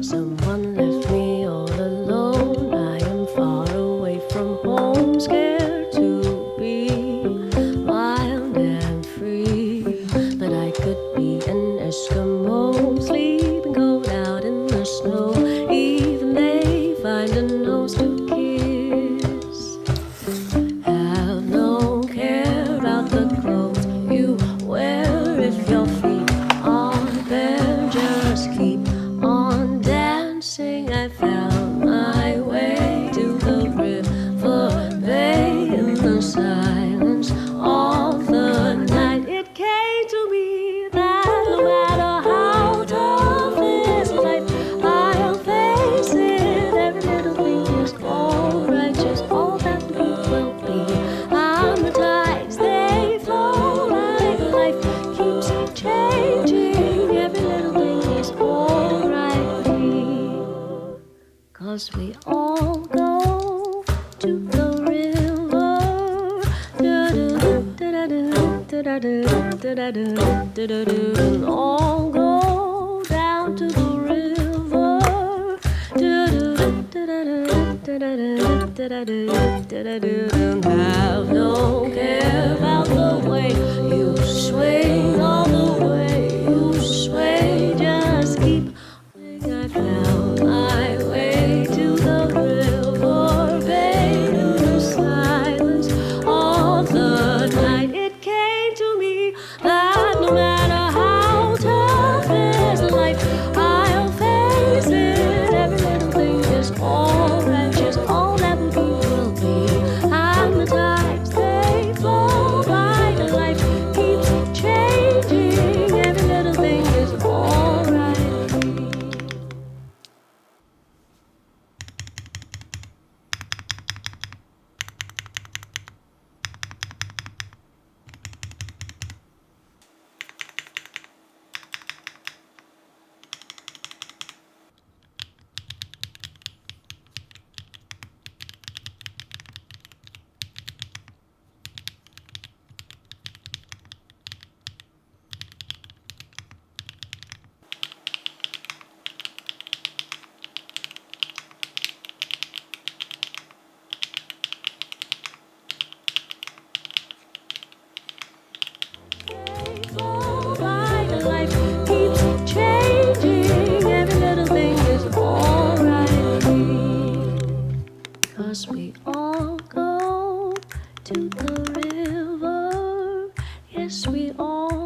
Someone left me all alone. I am far away from home, scared to be wild and free. But I could be an Eskimo, sleeping cold out in the snow. Even they find a nose to kiss. Have no care about the clothes you wear if your feet aren't bare. Just keep on dancing. I found my way to the river bay in the silence of the night. It came to me that no matter how tough is life, I'll face it. Every little thing is alright, just all that we will be. I'm the tides, they flow right. Life keeps changing. Every little thing is alright. 'Cause we all go to the river. All go down to the river. Have no care about the way you swing, all the way you sway. Just keep. I found my way to the river bay in the silence of the night. It came to me that no matter how tough is life, I'll face it. Every little thing is alright, just all that we will be. I'm the tides, they flow by. The life keeps changing. Every little thing is alright. Life keeps changing. Every little thing is alright. 'Cause we all go to the river. Yes, we all